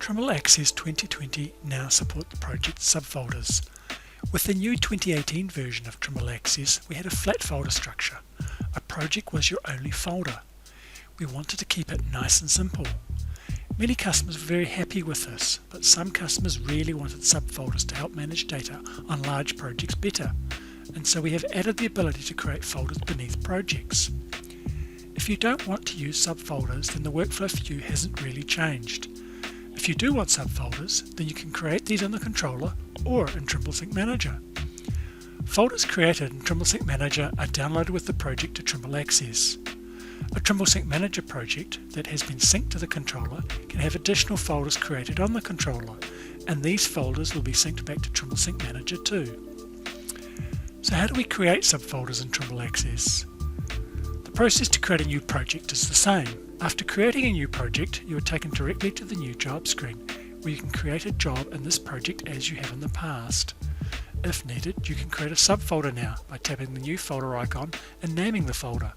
Trimble Access 2020 now support the project subfolders. With the new 2018 version of Trimble Access, we had a flat folder structure. A project was your only folder. We wanted to keep it nice and simple. Many customers were very happy with this, but some customers really wanted subfolders to help manage data on large projects better, and so we have added the ability to create folders beneath projects. If you don't want to use subfolders, then the workflow for you hasn't really changed. If you do want subfolders, then you can create these in the controller or in Trimble Sync Manager. Folders created in Trimble Sync Manager are downloaded with the project to Trimble Access. A Trimble Sync Manager project that has been synced to the controller can have additional folders created on the controller, and these folders will be synced back to Trimble Sync Manager too. So how do we create subfolders in Trimble Access? The process to create a new project is the same. After creating a new project, you are taken directly to the new job screen, where you can create a job in this project as you have in the past. If needed, you can create a subfolder now by tapping the new folder icon and naming the folder.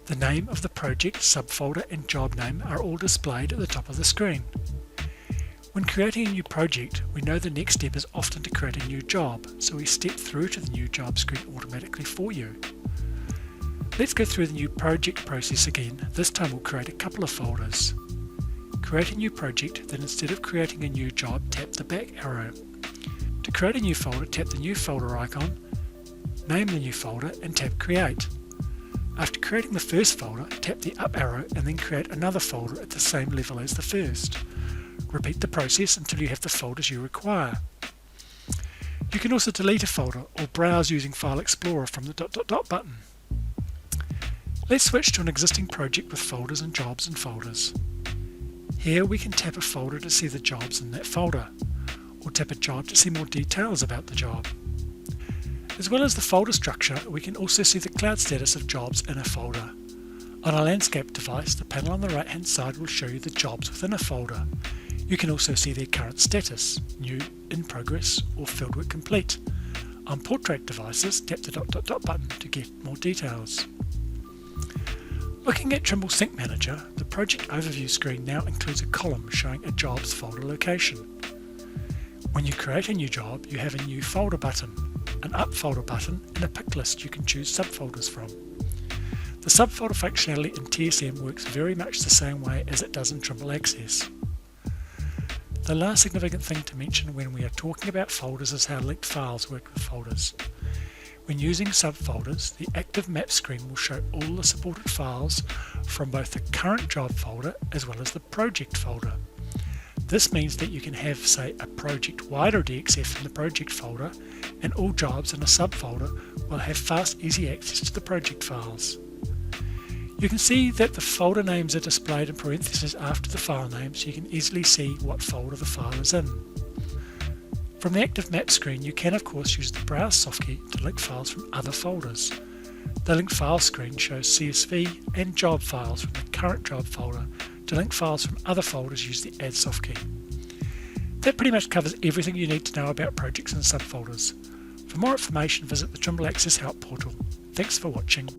The name of the project, subfolder and job name are all displayed at the top of the screen. When creating a new project, we know the next step is often to create a new job, so we step through to the new job screen automatically for you. Let's go through the new project process again. This time we'll create a couple of folders. Create a new project, then instead of creating a new job, tap the back arrow. To create a new folder, tap the new folder icon, name the new folder and tap Create. After creating the first folder, tap the up arrow and then create another folder at the same level as the first. Repeat the process until you have the folders you require. You can also delete a folder or browse using File Explorer from the ... button. Let's switch to an existing project with folders and jobs and folders. Here we can tap a folder to see the jobs in that folder, or tap a job to see more details about the job. As well as the folder structure, we can also see the cloud status of jobs in a folder. On a landscape device, the panel on the right hand side will show you the jobs within a folder. You can also see their current status, new, in progress, or fieldwork complete. On portrait devices, tap the ... button to get more details. Looking at Trimble Sync Manager, the project overview screen now includes a column showing a job's folder location. When you create a new job, you have a new folder button, an up folder button, and a pick list you can choose subfolders from. The subfolder functionality in TSM works very much the same way as it does in Trimble Access. The last significant thing to mention when we are talking about folders is how linked files work with folders. When using subfolders, the active map screen will show all the supported files from both the current job folder as well as the project folder. This means that you can have, say, a project-wide DXF in the project folder, and all jobs in a subfolder will have fast, easy access to the project files. You can see that the folder names are displayed in parentheses after the file name, so you can easily see what folder the file is in. From the active map screen, you can of course use the Browse soft key to link files from other folders. The Link File screen shows CSV and job files from the current job folder. To link files from other folders, use the Add soft key. That pretty much covers everything you need to know about projects and subfolders. For more information, visit the Trimble Access Help portal. Thanks for watching.